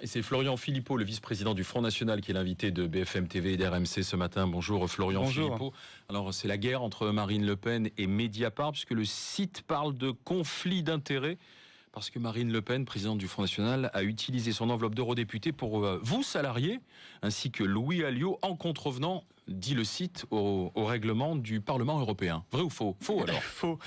Et c'est Florian Philippot, le vice-président du Front National, qui est l'invité de BFM TV et d'RMC ce matin. Bonjour Florian Philippot. Alors c'est la guerre entre Marine Le Pen et Mediapart, puisque le site parle de conflit d'intérêts. Parce que Marine Le Pen, présidente du Front National, a utilisé son enveloppe d'eurodéputé pour vous, salariés, ainsi que Louis Alliot, en contrevenant, dit le site, au règlement du Parlement européen. Vrai ou faux ? Faux alors ? Faux.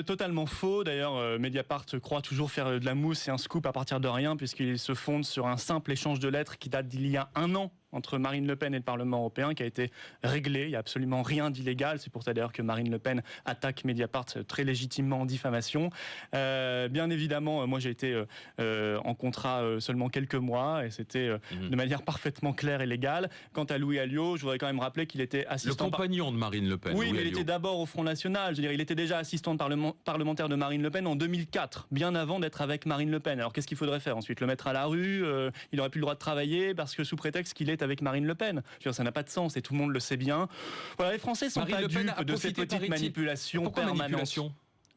Totalement faux. D'ailleurs, Mediapart croit toujours faire de la mousse et un scoop à partir de rien, puisqu'il se fonde sur un simple échange de lettres qui date d'il y a 1 an entre Marine Le Pen et le Parlement européen, qui a été réglé. Il n'y a absolument rien d'illégal. C'est pour ça d'ailleurs que Marine Le Pen attaque Mediapart très légitimement en diffamation. Bien évidemment, moi j'ai été en contrat seulement quelques mois et c'était de manière parfaitement claire et légale. Quant à Louis Alliot, je voudrais quand même rappeler qu'il était assistant... Le compagnon de Marine Le Pen. Oui, Louis mais il Alliot. était d'abord au Front National. Je veux dire, il était déjà assistant parlementaire de Marine Le Pen en 2004, bien avant d'être avec Marine Le Pen. Alors qu'est-ce qu'il faudrait faire ensuite ? Le mettre à la rue ? Il n'aurait plus le droit de travailler parce que sous prétexte qu'il est avec Marine Le Pen. Je veux dire, ça n'a pas de sens et tout le monde le sait bien. Voilà, les Français sont pas dupes de ces petites manipulations permanentes.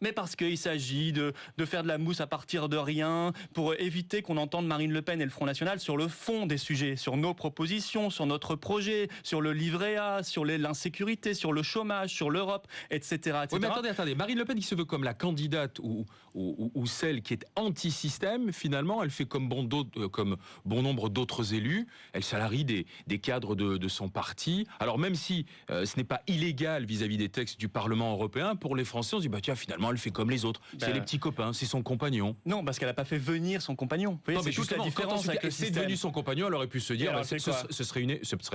Mais parce qu'il s'agit de faire de la mousse à partir de rien, pour éviter qu'on entende Marine Le Pen et le Front National sur le fond des sujets, sur nos propositions, sur notre projet, sur le livret A, sur l'insécurité, sur le chômage, sur l'Europe, etc. etc. Oui, mais attendez. Marine Le Pen qui se veut comme la candidate ou celle qui est anti-système, finalement, elle fait comme bon nombre d'autres élus. Elle salarie des cadres de son parti. Alors même si ce n'est pas illégal vis-à-vis des textes du Parlement européen, pour les Français, on se dit, tiens, finalement, elle fait comme les autres. C'est les petits copains, c'est son compagnon. Non, parce qu'elle n'a pas fait venir son compagnon. Vous voyez, c'est toute la différence avec le système. C'est devenu son compagnon, elle aurait pu se dire, ce serait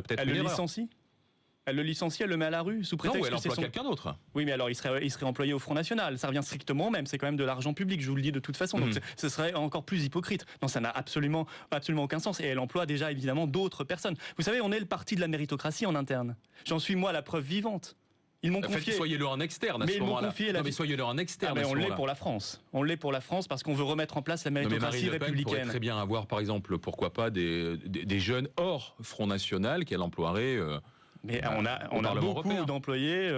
peut-être une erreur. Elle le licencie, elle le met à la rue sous prétexte que c'est quelqu'un d'autre. Oui, mais alors il serait employé au Front National. Ça revient strictement au même. C'est quand même de l'argent public, je vous le dis de toute façon. Donc ce serait encore plus hypocrite. Non, ça n'a absolument aucun sens. Et elle emploie déjà évidemment d'autres personnes. Vous savez, on est le parti de la méritocratie en interne. J'en suis moi la preuve vivante. Ils m'ont confié. Soyez-le en externe à ce moment-là. Mais soyez-le en externe. On l'est pour la France. On l'est pour la France parce qu'on veut remettre en place la méritocratie républicaine. Pourrait très bien avoir, par exemple, pourquoi pas des jeunes hors Front National qu'elle emploierait. Mais on a beaucoup d'employés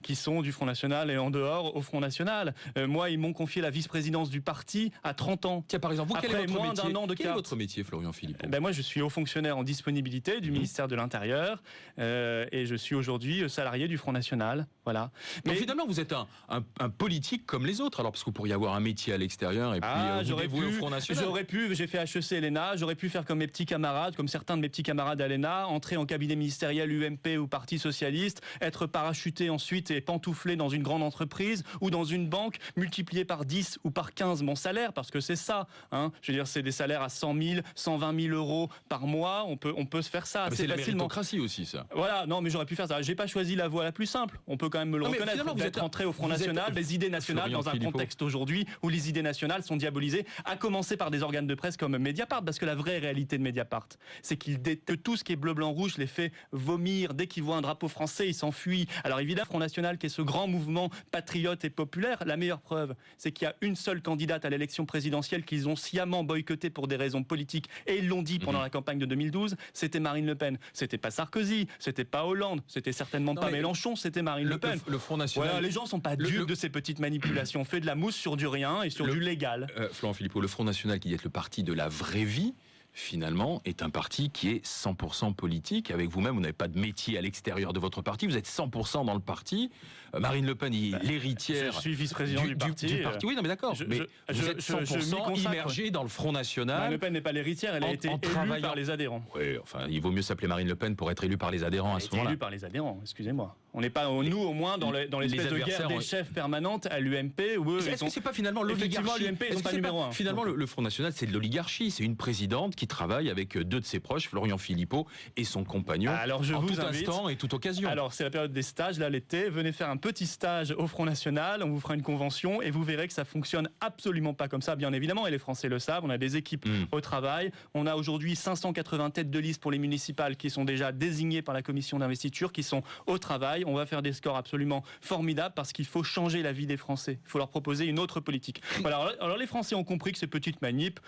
qui sont du Front National et en dehors au Front National. Moi, ils m'ont confié la vice-présidence du parti à 30 ans. Tiens, par exemple, vous, quel est votre métier, Florian Philippot ? Moi, je suis haut fonctionnaire en disponibilité du ministère de l'Intérieur et je suis aujourd'hui salarié du Front National. Voilà. Mais finalement, vous êtes un politique comme les autres, alors, parce que vous pourriez avoir un métier à l'extérieur et puis vous dévouer au Front National. J'ai fait HEC l'ENA, j'aurais pu faire comme mes petits camarades, comme certains de mes petits camarades à l'ENA, entrer en cabinet ministériel UMP ou Parti Socialiste, être parachuté ensuite et pantouflé dans une grande entreprise ou dans une banque, multiplier par 10 ou par 15 mon salaire, parce que c'est ça. Je veux dire, c'est des salaires à 100 000, 120 000 euros par mois. On peut se faire ça assez facilement. C'est la méritocratie aussi, ça. Voilà, non, mais j'aurais pu faire ça. J'ai pas choisi la voie la plus simple. On peut quand même me le reconnaître. Vous êtes rentré au Front National, les idées nationales dans un contexte aujourd'hui où les idées nationales sont diabolisées, à commencer par des organes de presse comme Mediapart, parce que la vraie réalité de Mediapart, c'est que tout ce qui est bleu, blanc, rouge les fait vomir dès qu'ils voient un drapeau français, ils s'enfuient. Alors évidemment, Front National, qui est ce grand mouvement patriote et populaire, la meilleure preuve, c'est qu'il y a une seule candidate à l'élection présidentielle qu'ils ont sciemment boycottée pour des raisons politiques, et ils l'ont dit pendant la campagne de 2012, c'était Marine Le Pen. C'était pas Sarkozy, c'était pas Hollande, c'était certainement pas Mélenchon, c'était Marine Le Pen. Le Front National... Voilà, les gens sont pas dupes de ces petites manipulations. On fait de la mousse sur du rien et sur du légal. Florian Philippot, le Front National, qui est le parti de la vraie vie, finalement, est un parti qui est 100% politique. Avec vous-même, vous n'avez pas de métier à l'extérieur de votre parti. Vous êtes 100% dans le parti. Marine Le Pen, l'héritière... Je suis vice-président du parti. Oui, non, mais d'accord. Mais vous êtes 100% immergé dans le Front National. Marine Le Pen n'est pas l'héritière, elle a été élue par les adhérents. Oui, enfin, il vaut mieux s'appeler Marine Le Pen pour être élue par les adhérents à ce moment-là. Élue par les adhérents, excusez-moi. On n'est pas, nous, au moins, dans l'espèce de guerre des chefs permanente à l'UMP. Est-ce que c'est pas finalement l'oligarchie ? l'UMP, ils sont pas numéro 1. Finalement, le Front National, c'est de l'oligarchie. C'est une présidente qui travaille avec deux de ses proches, Florian Philippot et son compagnon, alors je vous invite, instant et toute occasion. Alors c'est la période des stages, là l'été, venez faire un petit stage au Front National, on vous fera une convention et vous verrez que ça fonctionne absolument pas comme ça, bien évidemment, et les Français le savent, on a des équipes au travail, on a aujourd'hui 580 têtes de liste pour les municipales qui sont déjà désignées par la commission d'investiture, qui sont au travail, on va faire des scores absolument formidables parce qu'il faut changer la vie des Français, il faut leur proposer une autre politique. Voilà, alors les Français ont compris que ces petites manips,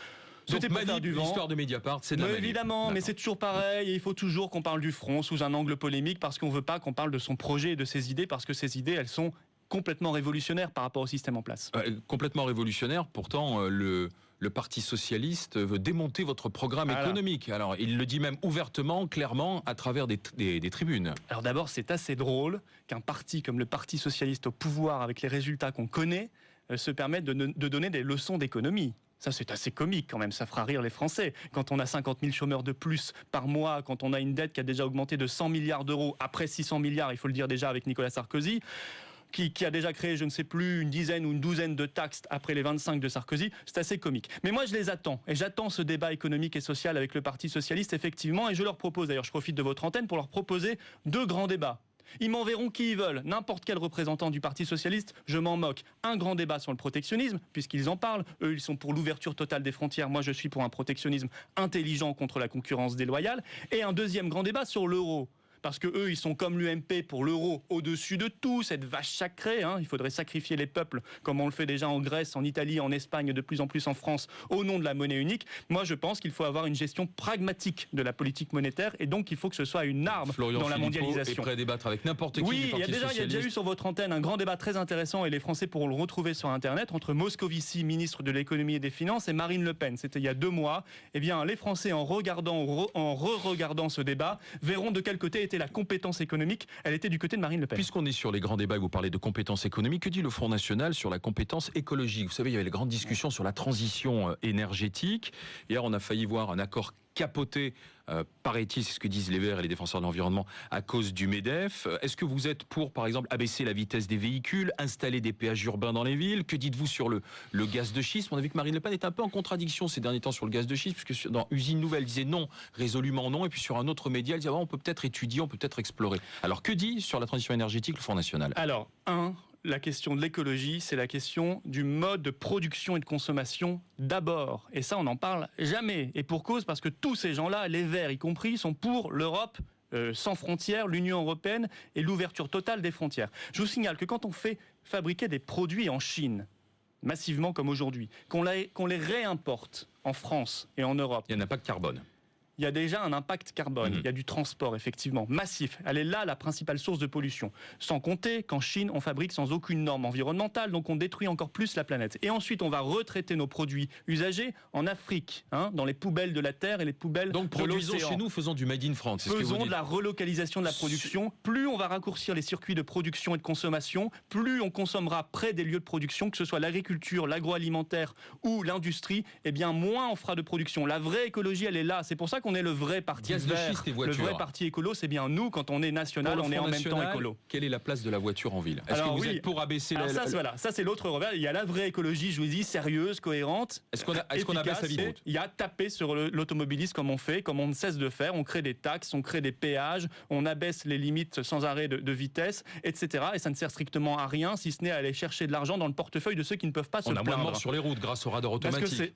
c'était pour faire du vent. L'histoire de Mediapart, c'est de la manip. Évidemment, mais c'est toujours pareil. Et il faut toujours qu'on parle du front sous un angle polémique parce qu'on veut pas qu'on parle de son projet et de ses idées parce que ces idées, elles sont complètement révolutionnaires par rapport au système en place. Complètement révolutionnaire. Pourtant, le le Parti socialiste veut démonter votre programme économique. Alors, il le dit même ouvertement, clairement, à travers des tribunes. Alors d'abord, c'est assez drôle qu'un parti comme le Parti socialiste au pouvoir, avec les résultats qu'on connaît, se permette de donner des leçons d'économie. Ça, c'est assez comique quand même, ça fera rire les Français. Quand on a 50 000 chômeurs de plus par mois, quand on a une dette qui a déjà augmenté de 100 milliards d'euros, après 600 milliards, il faut le dire déjà avec Nicolas Sarkozy, qui a déjà créé, je ne sais plus, une dizaine ou une douzaine de taxes après les 25 de Sarkozy, c'est assez comique. Mais moi, je les attends. Et j'attends ce débat économique et social avec le Parti socialiste, effectivement. Et je leur propose, d'ailleurs, je profite de votre antenne pour leur proposer 2 grands débats. Ils m'enverront qui ils veulent, n'importe quel représentant du Parti socialiste, je m'en moque. Un grand débat sur le protectionnisme, puisqu'ils en parlent. Eux, ils sont pour l'ouverture totale des frontières. Moi, je suis pour un protectionnisme intelligent contre la concurrence déloyale. Et un deuxième grand débat sur l'euro. Parce que eux, ils sont comme l'UMP pour l'euro au-dessus de tout, cette vache sacrée. Il faudrait sacrifier les peuples, comme on le fait déjà en Grèce, en Italie, en Espagne, de plus en plus en France, au nom de la monnaie unique. Moi, je pense qu'il faut avoir une gestion pragmatique de la politique monétaire, et donc il faut que ce soit une arme dans la mondialisation. Est prêt à débattre avec n'importe qui du Parti socialiste. Il y a déjà eu sur votre antenne un grand débat très intéressant, et les Français pourront le retrouver sur Internet, entre Moscovici, ministre de l'économie et des finances, et Marine Le Pen. C'était il y a 2 mois. Eh bien, les Français, en re-regardant ce débat, verront de quel côté était la compétence économique. Elle était du côté de Marine Le Pen. Puisqu'on est sur les grands débats et vous parlez de compétences économiques, que dit le Front National sur la compétence écologique? Vous savez, il y avait les grandes discussions sur la transition énergétique. Hier, on a failli voir un accord capoté, paraît-il, c'est ce que disent les Verts et les défenseurs de l'environnement, à cause du MEDEF. Est-ce que vous êtes pour, par exemple, abaisser la vitesse des véhicules, installer des péages urbains dans les villes? Que dites-vous sur le gaz de schiste? On a vu que Marine Le Pen est un peu en contradiction ces derniers temps sur le gaz de schiste, puisque dans Usine Nouvelle, elle disait non, résolument non, et puis sur un autre média, elle disait on peut peut-être étudier, on peut peut-être explorer. Alors que dit sur la transition énergétique le Front National? Alors, la question de l'écologie, c'est la question du mode de production et de consommation d'abord. Et ça, on n'en parle jamais. Et pour cause, parce que tous ces gens-là, les Verts y compris, sont pour l'Europe sans frontières, l'Union européenne et l'ouverture totale des frontières. Je vous signale que quand on fait fabriquer des produits en Chine, massivement comme aujourd'hui, qu'on les réimporte en France et en Europe... Il n'y en a pas de carbone. Il y a déjà un impact carbone, il y a du transport effectivement massif. Elle est là la principale source de pollution. Sans compter qu'en Chine, on fabrique sans aucune norme environnementale, donc on détruit encore plus la planète. Et ensuite, on va retraiter nos produits usagés en Afrique, dans les poubelles de la terre et les poubelles de l'océan. Donc produisons chez nous, faisons du Made in France. Faisons de la relocalisation de la production. Plus on va raccourcir les circuits de production et de consommation, plus on consommera près des lieux de production, que ce soit l'agriculture, l'agroalimentaire ou l'industrie, eh bien moins on fera de production. La vraie écologie, elle est là. C'est pour ça qu'on est le vrai parti vert, le vrai parti écolo, c'est bien nous, quand on est national, on est en même temps écolo. Quelle est la place de la voiture en ville? Est-ce que vous êtes pour abaisser ça c'est l'autre revers. Il y a la vraie écologie, je vous dis, sérieuse, cohérente, Est-ce qu'on abaisse la vie de route? Il y a taper sur l'automobiliste comme on ne cesse de faire. On crée des taxes, on crée des péages, on abaisse les limites sans arrêt de vitesse, etc. Et ça ne sert strictement à rien, si ce n'est à aller chercher de l'argent dans le portefeuille de ceux qui ne peuvent pas se plaindre. On a moins de morts sur les routes grâce au radar automatique.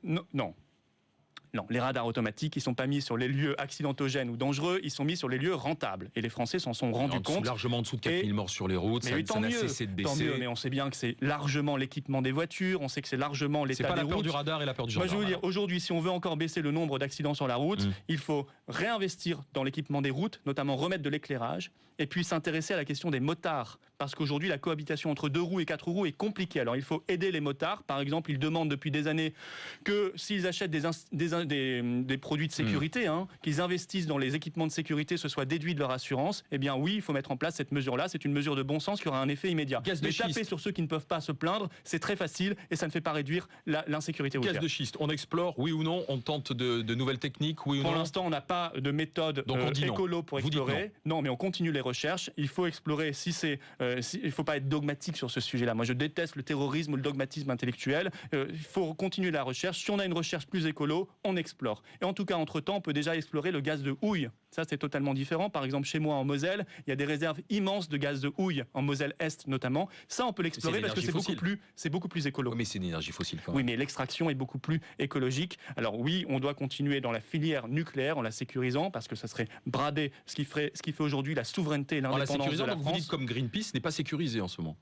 Non, les radars automatiques, ils ne sont pas mis sur les lieux accidentogènes ou dangereux, ils sont mis sur les lieux rentables. Et les Français s'en sont rendus compte. Largement en dessous de 4000 morts sur les routes, ça n'a cessé de baisser. Tant mieux, mais on sait bien que c'est largement l'équipement des voitures, on sait que c'est largement l'état des routes. C'est pas la peur du radar et la peur du gendarme. Moi, je veux dire, aujourd'hui, si on veut encore baisser le nombre d'accidents sur la route, il faut réinvestir dans l'équipement des routes, notamment remettre de l'éclairage, et puis s'intéresser à la question des motards. Parce qu'aujourd'hui, la cohabitation entre 2 roues et 4 roues est compliquée. Alors, il faut aider les motards. Par exemple, ils demandent depuis des années que s'ils achètent des produits de sécurité, qu'ils investissent dans les équipements de sécurité, ce soit déduit de leur assurance. Eh bien oui, il faut mettre en place cette mesure-là. C'est une mesure de bon sens qui aura un effet immédiat. Mais taper sur ceux qui ne peuvent pas se plaindre, c'est très facile et ça ne fait pas réduire l'insécurité routière. Gaz de schiste, on explore, oui ou non? On tente de nouvelles techniques, oui ou non? Pour l'instant, on n'a pas de méthode écolo pour explorer. Non, mais on continue les recherches. Il faut explorer il ne faut pas être dogmatique sur ce sujet-là. Moi, je déteste le terrorisme ou le dogmatisme intellectuel. Il faut continuer la recherche. Si on a une recherche plus écolo, on explore. Et en tout cas, entre-temps, on peut déjà explorer le gaz de houille. Ça, c'est totalement différent. Par exemple, chez moi, en Moselle, il y a des réserves immenses de gaz de houille, en Moselle-Est notamment. Ça, on peut l'explorer parce que c'est beaucoup plus écolo. Oui, mais c'est une énergie fossile quand même. Oui, mais l'extraction est beaucoup plus écologique. Alors oui, on doit continuer dans la filière nucléaire en la sécurisant parce que ça serait brader ce qui fait aujourd'hui la souveraineté et l'indépendance de la France. Vous dites comme Greenpeace n'est pas sécurisé en ce moment.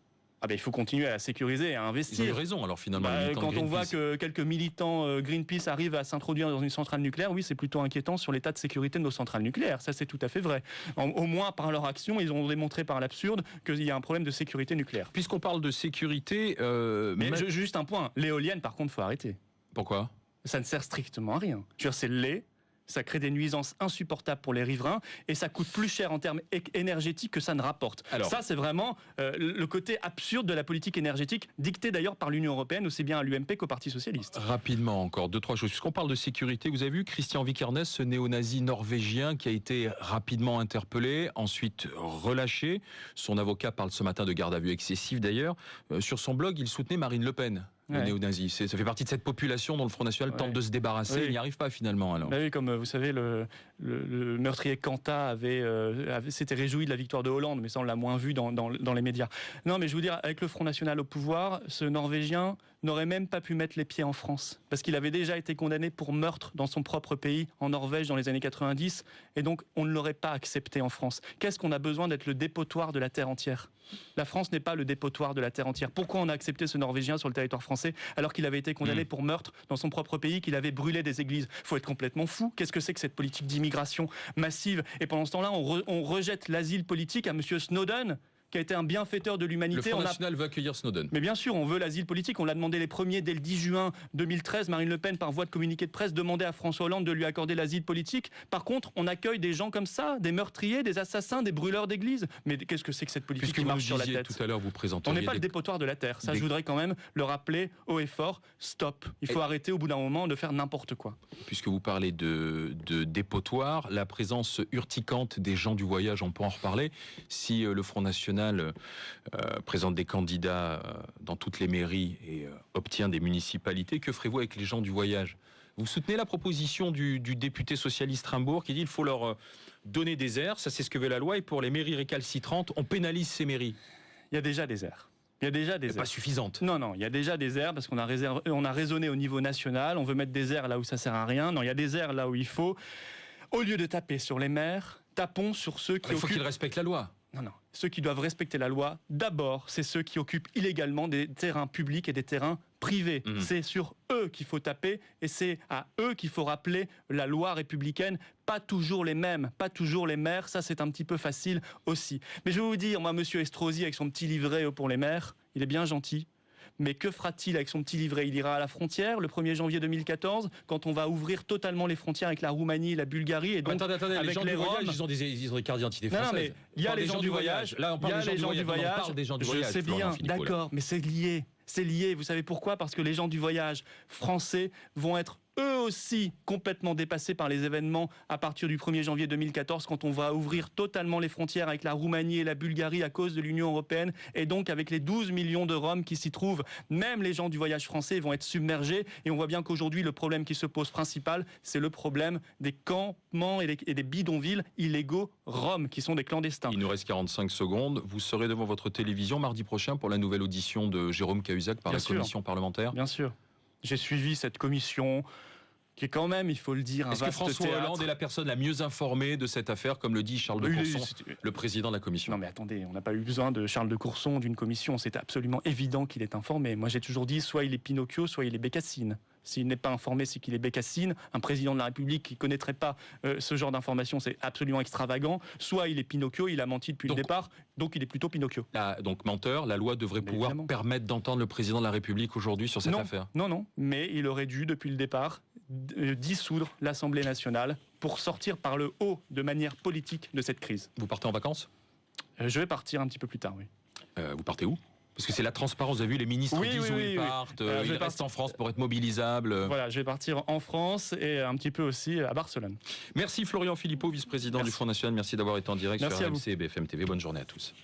Il faut continuer à sécuriser et à investir. Ils ont eu raison, alors finalement. Quand on voit que quelques militants Greenpeace arrivent à s'introduire dans une centrale nucléaire, oui, c'est plutôt inquiétant sur l'état de sécurité de nos centrales nucléaires. Ça, c'est tout à fait vrai. Au moins, par leur action, ils ont démontré par l'absurde qu'il y a un problème de sécurité nucléaire. Puisqu'on parle de sécurité... Mais juste un point. L'éolienne, par contre, il faut arrêter. Pourquoi ? ça ne sert strictement à rien. Je veux dire, c'est laid. Ça crée des nuisances insupportables pour les riverains et ça coûte plus cher en termes énergétiques que ça ne rapporte. Alors, ça, c'est vraiment le côté absurde de la politique énergétique, dictée d'ailleurs par l'Union européenne, aussi bien à l'UMP qu'au Parti socialiste. Rapidement encore, 2-3 choses. Puisqu'on parle de sécurité, vous avez vu Christian Vikernes, ce néo-nazi norvégien qui a été rapidement interpellé, ensuite relâché. Son avocat parle ce matin de garde à vue excessive d'ailleurs. Sur son blog, il soutenait Marine Le Pen. Le néo-nazi, ça fait partie de cette population dont le Front National tente de se débarrasser. Il n'y arrive pas finalement. Alors. Bah oui, comme vous savez, le meurtrier Kanta s'était réjoui de la victoire de Hollande, mais ça on l'a moins vu dans les médias. Non, mais je veux dire, avec le Front National au pouvoir, ce Norvégien n'aurait même pas pu mettre les pieds en France, parce qu'il avait déjà été condamné pour meurtre dans son propre pays, en Norvège, dans les années 90, et donc on ne l'aurait pas accepté en France. Qu'est-ce qu'on a besoin d'être le dépotoir de la terre entière ? La France n'est pas le dépotoir de la terre entière. Pourquoi on a accepté ce Norvégien sur le territoire français alors qu'il avait été condamné pour meurtre dans son propre pays, qu'il avait brûlé des églises ? Il faut être complètement fou. Qu'est-ce que c'est que cette politique d'immigration massive ? Et pendant ce temps-là, on rejette l'asile politique à M. Snowden, qui a été un bienfaiteur de l'humanité. Le Front National veut accueillir Snowden. Mais bien sûr, on veut l'asile politique. On l'a demandé les premiers dès le 10 juin 2013. Marine Le Pen, par voie de communiqué de presse, demandait à François Hollande de lui accorder l'asile politique. Par contre, on accueille des gens comme ça, des meurtriers, des assassins, des brûleurs d'églises. Mais qu'est-ce que c'est que cette politique qui marche sur la tête ? Tout à l'heure, vous présentez. On n'est pas le dépotoir de la terre. Ça, je voudrais quand même le rappeler haut et fort. Stop. Il faut arrêter au bout d'un moment de faire n'importe quoi. Puisque vous parlez de dépotoir, la présence urticante des gens du voyage, on peut en reparler. Si le Front National présente des candidats dans toutes les mairies et obtient des municipalités, que ferez-vous avec les gens du voyage ? Vous soutenez la proposition du député socialiste Rimbourg qui dit qu'il faut leur donner des aires, ça c'est ce que veut la loi, et pour les mairies récalcitrantes, on pénalise ces mairies. Il y a déjà des aires. Il y a déjà des aires. Pas suffisantes. Non, il y a déjà des aires parce qu'on a raisonné au niveau national, on veut mettre des aires là où ça sert à rien. Non, il y a des aires là où il faut. Au lieu de taper sur les maires, tapons sur ceux qui Il faut qu'ils respectent la loi. Non. Ceux qui doivent respecter la loi, d'abord, c'est ceux qui occupent illégalement des terrains publics et des terrains privés. C'est sur eux qu'il faut taper et c'est à eux qu'il faut rappeler la loi républicaine. Pas toujours les mêmes, pas toujours les maires. Ça, c'est un petit peu facile aussi. Mais je vais vous dire, moi, monsieur Estrosi, avec son petit livret pour les maires, il est bien gentil. Mais que fera-t-il avec son petit livret ? Il ira à la frontière le 1er janvier 2014, quand on va ouvrir totalement les frontières avec la Roumanie, la Bulgarie et donc attendez, avec les gens les du Roms. voyage, ils ont des cartes d'identité françaises. Non, mais il y a les gens du voyage. Là, on parle des gens du voyage. On parle des gens du voyage. Je sais bien, d'accord, mais c'est lié. C'est lié. Vous savez pourquoi ? Parce que les gens du voyage français vont être eux aussi complètement dépassés par les événements à partir du 1er janvier 2014, quand on va ouvrir totalement les frontières avec la Roumanie et la Bulgarie à cause de l'Union européenne, et donc avec les 12 millions de Roms qui s'y trouvent, même les gens du voyage français vont être submergés, et on voit bien qu'aujourd'hui le problème qui se pose principal, c'est le problème des campements et des bidonvilles illégaux roms, qui sont des clandestins. Il nous reste 45 secondes, vous serez devant votre télévision mardi prochain pour la nouvelle audition de Jérôme Cahuzac par la commission parlementaire. Bien sûr. J'ai suivi cette commission qui est quand même, il faut le dire, un vaste théâtre. Est-ce que François Hollande est la personne la mieux informée de cette affaire, comme le dit Charles de Courson, le président de la commission ? Non mais attendez, on n'a pas eu besoin de Charles de Courson, d'une commission, c'est absolument évident qu'il est informé. Moi j'ai toujours dit, soit il est Pinocchio, soit il est Bécassine. S'il n'est pas informé, c'est qu'il est Bécassine. Un président de la République qui ne connaîtrait pas ce genre d'informations, c'est absolument extravagant. Soit il est Pinocchio, il a menti depuis le départ, donc il est plutôt Pinocchio. Donc menteur, la loi devrait pouvoir permettre d'entendre le président de la République aujourd'hui sur cette affaire. Non, mais il aurait dû, depuis le départ, dissoudre l'Assemblée nationale pour sortir par le haut, de manière politique, de cette crise. Vous partez en vacances ? Je vais partir un petit peu plus tard, oui. Vous partez où ? Parce que c'est la transparence, vous avez vu, les ministres disent où ils partent, ils restent en France pour être mobilisables. Voilà, je vais partir en France et un petit peu aussi à Barcelone. Merci Florian Philippot, vice-président du Front National, merci d'avoir été en direct sur RMC et BFM TV. Bonne journée à tous.